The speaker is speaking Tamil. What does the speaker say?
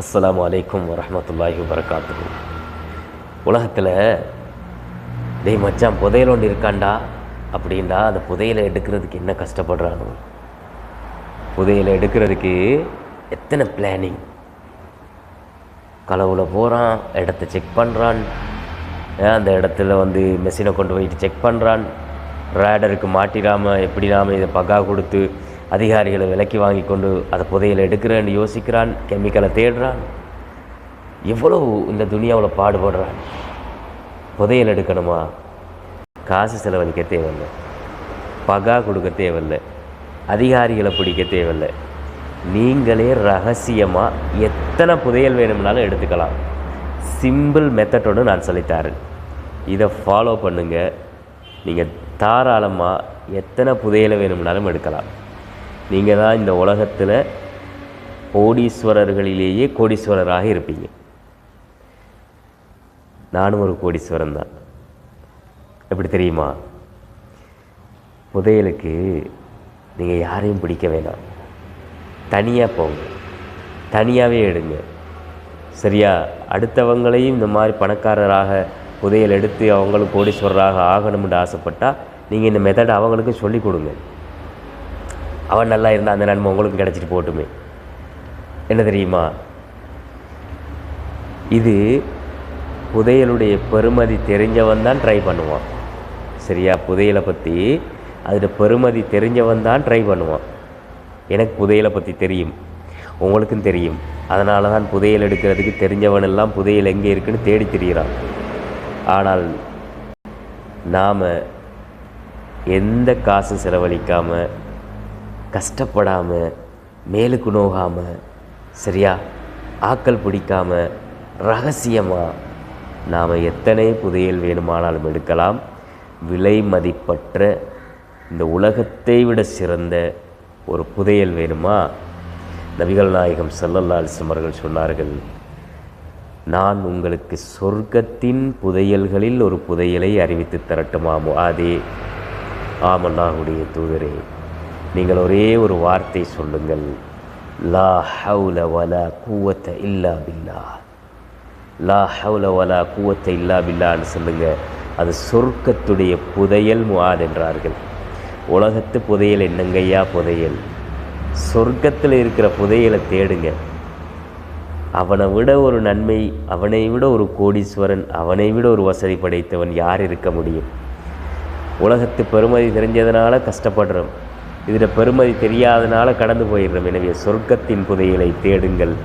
அஸ்ஸலாமு அலைக்கும் வரஹ்மத்துல்லாஹி வபரகாத்துஹு. உலகத்தில் டேய் மச்சான் புதையல் ஒன்று இருக்காண்டா அப்படின்டா அந்த புதையலை எடுக்கிறதுக்கு என்ன கஷ்டப்படுறானோ, புதையலை எடுக்கிறதுக்கு எத்தனை பிளானிங். களவுல போகிறான், இடத்த செக் பண்ணுறான், அந்த இடத்துல மெஷினை கொண்டு போயிட்டு செக் பண்ணுறான், ரேடருக்கு மாட்டிடாமல் எப்படி நாம் இதை பகா கொடுத்து அதிகாரிகளை விலக்கி வாங்கி கொண்டு அதை புதையலை எடுக்கிறேன்னு யோசிக்கிறான், கெமிக்கலை தேடுறான். எவ்வளோ இந்த துனியாவில் பாடுபடுறான். புதையல் எடுக்கணுமா, காசு செலவழிக்க தேவையில்லை, பகா கொடுக்க தேவையில்லை, அதிகாரிகளை பிடிக்க தேவையில்லை. நீங்களே ரகசியமாக எத்தனை புதையல் வேணும்னாலும் எடுத்துக்கலாம். சிம்பிள் மெத்தடோடு நான் சொல்லித்தரேன். இதை ஃபாலோ பண்ணுங்கள். நீங்கள் தாராளமாக எத்தனை புதையலை வேணும்னாலும் எடுக்கலாம். நீங்கள் தான் இந்த உலகத்தில் கோடீஸ்வரர்களிலேயே கோடீஸ்வரராக இருப்பீங்க. நானும் ஒரு கோடீஸ்வரன் தான். எப்படி தெரியுமா? புதையலுக்கு நீங்கள் யாரையும் பிடிக்க வேணாம், தனியாக போங்க, தனியாகவே எடுங்க. சரியா? அடுத்தவங்களையும் இந்த மாதிரி பணக்காரராக புதையல் எடுத்து அவங்களும் கோடீஸ்வரராக ஆகணும்னு ஆசைப்பட்டால் நீங்கள் இந்த மெத்தடை அவங்களுக்கும் சொல்லிக் கொடுங்க. அவன் நல்லா இருந்தால் அந்த நன்மை உங்களுக்கும் கிடச்சிட்டு போட்டுமே. என்ன தெரியுமா? இது புதையலுடைய பெருமதி தெரிஞ்சவன் தான் ட்ரை பண்ணுவான். சரியா? புதையலை பற்றி அதில் பெருமதி தெரிஞ்சவன் தான் ட்ரை பண்ணுவான். எனக்கு புதையலை பற்றி தெரியும், உங்களுக்கும் தெரியும். அதனால தான் புதையல் எடுக்கிறதுக்கு தெரிஞ்சவனெல்லாம் புதையல் எங்கே இருக்குன்னு தேடி திரிகிறான். ஆனால் நாம் எந்த காசு செலவழிக்காமல், கஷ்டப்படாமல், மேலுக்கு நோகாமல், சரியா, ஆக்கள் பிடிக்காமல், ரகசியமாக நாம் எத்தனை புதையல் வேணுமானாலும் எடுக்கலாம். விலை மதிப்பற்ற இந்த உலகத்தை விட சிறந்த ஒரு புதையல் வேணுமா? நபிகள் நாயகம் ஸல்லல்லாஹு அலைஹி வஸல்லம் அவர்கள் சொன்னார்கள், நான் உங்களுக்கு சொர்க்கத்தின் புதையல்களில் ஒரு புதையலை அறிவித்து தரட்டுமா முஆதே? ஆம் அல்லாஹ்வுடைய தூதரே, நீங்கள் ஒரே ஒரு வார்த்தை சொல்லுங்கள், லா ஹவுல வலா குவத்த இல்லா பில்லாஹ். லா ஹவுல வலா குவத்த இல்லா பில்லான்னு சொல்லுங்கள். அது சொர்க்கத்துடைய புதையல் முஆத் என்றார்கள். உலகத்து புதையல் என்னங்கய்யா புதையல்? சொர்க்கத்தில் இருக்கிற புதையலை தேடுங்க. அவனை விட ஒரு நன்மை, அவனை விட ஒரு கோடீஸ்வரன், அவனை விட ஒரு வசதி படைத்தவன் யார் இருக்க முடியும்? உலகத்து பெருமதி தெரிஞ்சதுனால கஷ்டப்படுறோம், இதில் பெருமதி தெரியாதனால கடந்து போயிடுறோம். எனவே சொர்க்கத்தின் புதையலை தேடுங்கள்.